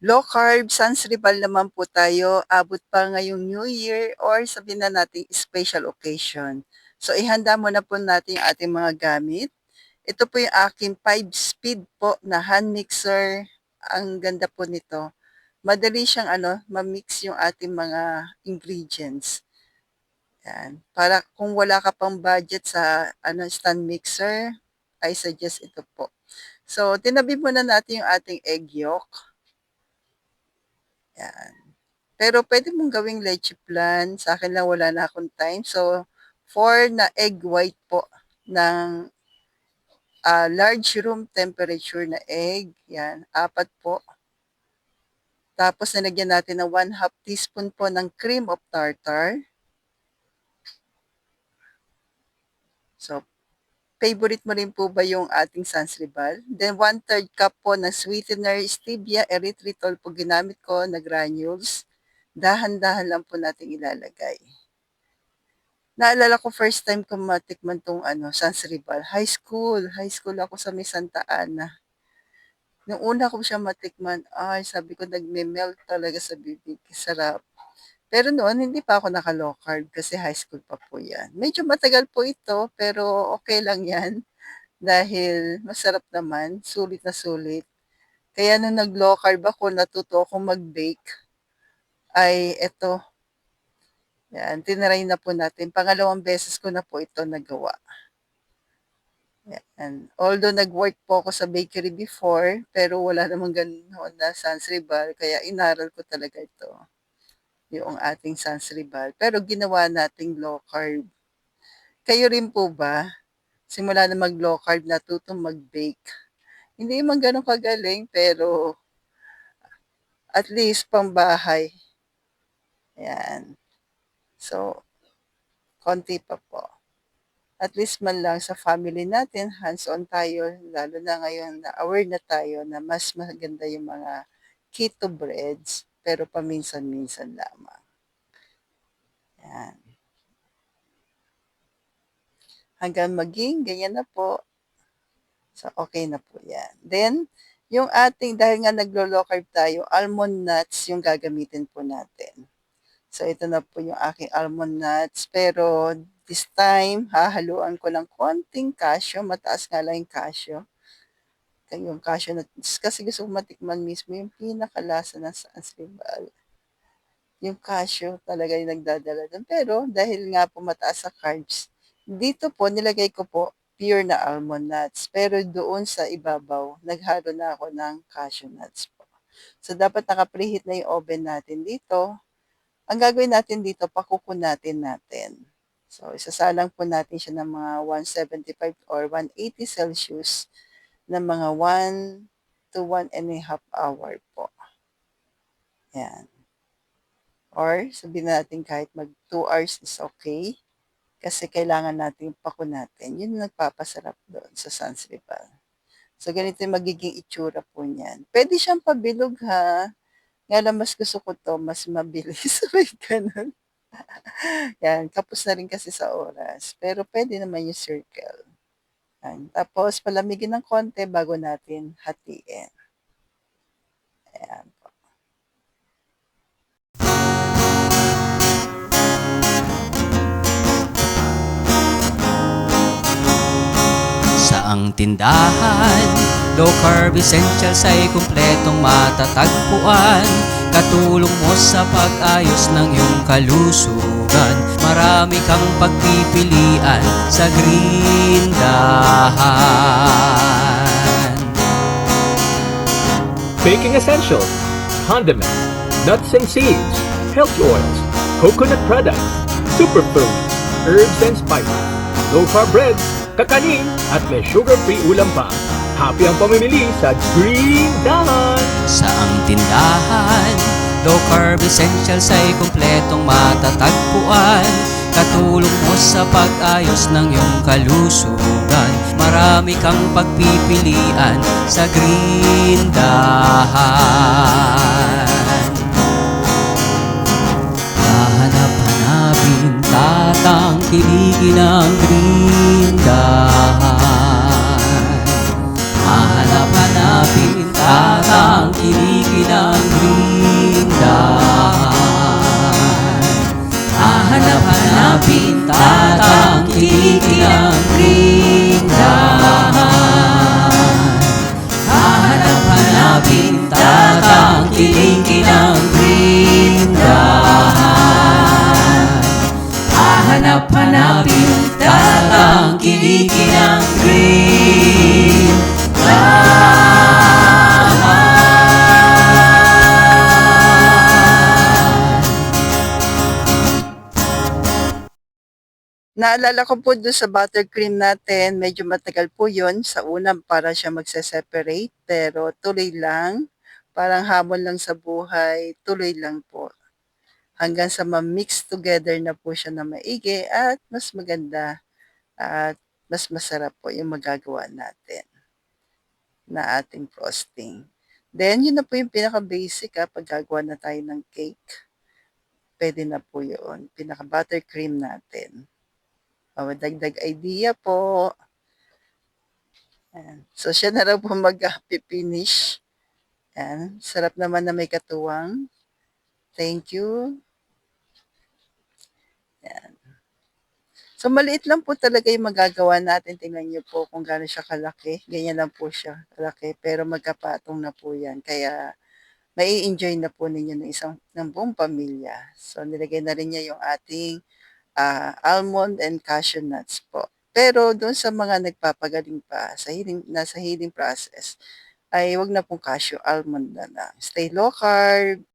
Low carb, sans rival naman po tayo. Abot pa ngayong New Year or sabihin na nating special occasion. So ihanda muna po natin yung ating mga gamit. Ito po yung aking 5-speed po na hand mixer. Ang ganda po nito. Madali siyang ma-mix yung ating mga ingredients. Yan. Para kung wala ka pang budget sa stand mixer, I suggest ito po. So, tinabi muna natin yung ating egg yolk. Yan. Pero pwede mong gawing leche plan. Sa akin lang wala na akong time. So, 4 na egg white po ng large room temperature na egg. Yan, 4 po. Tapos nilagyan natin ng 1/2 teaspoon po ng cream of tartar. So, favorite mo rin po ba yung ating sansribal? Then 1/3 cup po ng sweetener, stevia, erythritol po ginamit ko na granules. Dahan-dahan lang po natin ilalagay. Naalala ko first time ko matikman tong sansribal. High school ako sa may Santa Ana. Nung una ko siya matikman, ay sabi ko nagme-melt talaga sa bibig. Sarap. Pero noon hindi pa ako naka-low carb kasi high school pa po 'yan. Medyo matagal po ito pero okay lang 'yan dahil masarap naman, sulit na sulit. Kaya nung nag-low carb ako, natuto akong mag-bake. Ay eto, 'yan, tinry na po natin. Pangalawang beses ko na po ito nagawa. Yan. Although nag-work po ako sa bakery before, pero wala namang gano'n na sansribal, kaya inaral ko talaga ito, yung ating sansribal. Pero ginawa nating low carb. Kayo rin po ba? Simula na mag-low carb, natutong mag-bake. Hindi man gano'n kagaling, pero at least pang bahay. Yan. So, konti pa po. At least man lang sa family natin, hands-on tayo, lalo na ngayon na aware na tayo na mas maganda yung mga keto breads, pero paminsan-minsan lamang. Yan. Hanggang maging ganyan na po. So, okay na po yan. Then, yung ating, dahil nga naglo-low carb tayo, almond nuts yung gagamitin po natin. So, ito na po yung aking almond nuts. Pero, this time, hahaluan ko ng konting cashew. Mataas nga lang yung cashew. Yung cashew nuts. Kasi gusto ko matikman mismo yung pinakalasa ng sansribal. Yung cashew talaga yung nagdadala doon. Pero, dahil nga po mataas sa carbs, dito po, nilagay ko po pure na almond nuts. Pero doon sa ibabaw, naghalo na ako ng cashew nuts po. So, dapat naka-preheat na yung oven natin dito. Ang gagawin natin dito, pakukunatin natin. So, isasalang po natin siya ng mga 175 or 180 Celsius na mga 1 to 1.5 hour po. Yan. Or, sabihin natin kahit mag 2 hours is okay. Kasi kailangan natin pakunatin. Yun yung nagpapasarap doon sa sansribal. So, ganito yung magiging itsura po niyan. Pwede siyang pabilog ha. Nga lang mas gusto ko to, mas mabilis. May ganun. Yan, kapos na rin kasi sa oras. Pero pwede naman yung circle. Yan. Tapos, palamigin ng konti bago natin hatiin. Ayan po. Saang tindahan, low carb essentials ay kumpletong matatagpuan. Katulong mo sa pag-ayos ng iyong kalusugan. Marami kang pagpipilian sa grindahan. Baking essentials, condiments, nuts and seeds, healthy oils, coconut products, superfoods, herbs and spices, low-carb breads, kakanin, at may sugar-free ulam pa. Happy ang pamimili sa Green Dahan! Saang tindahan, low carb essentials ay kumpletong matatagpuan. Katulong mo sa pag-ayos ng iyong kalusugan. Marami kang pagpipilian sa Green Dahan. Hahanap-hanapin, tatangkilikin ang Green Dahan. Hahanap-hanapin, tatangkilikin kiligi ng grindahan. Hahanap-hanapin tatangkilikin ang grindahan. Hahanap-hanapin tatangkilikin ang grindahan. Hahanap-hanapin tatangkilikin ang Naalala ko po do'n sa buttercream natin, medyo matagal po 'yun. Sa una para siya magse-separate, pero tuloy lang. Parang hamon lang sa buhay, tuloy lang po. Hanggang sa ma-mix together na po siya na maigi at mas maganda at mas masarap po yung magagawa natin na ating frosting. Then, yun na po yung pinaka-basic, 'pag gagawa na tayo ng cake. Puwede na po yun, pinaka-buttercream natin. O, dagdag idea po. Ayan. So, siya na raw po finish. Ayan. Sarap naman na may katuwang. Thank you. Ayan. So, maliit lang po talaga yung magagawa natin. Tingnan niyo po kung gaano siya kalaki. Ganyan lang po siya kalaki. Pero magkapatong na po yan. Kaya, mai-enjoy na po ninyo ng buong pamilya. So, nilagay na rin niya yung ating almond and cashew nuts po. Pero doon sa mga nagpapagaling pa sa nasa healing process, ay wag na pong cashew, almond na lang. Stay low carb.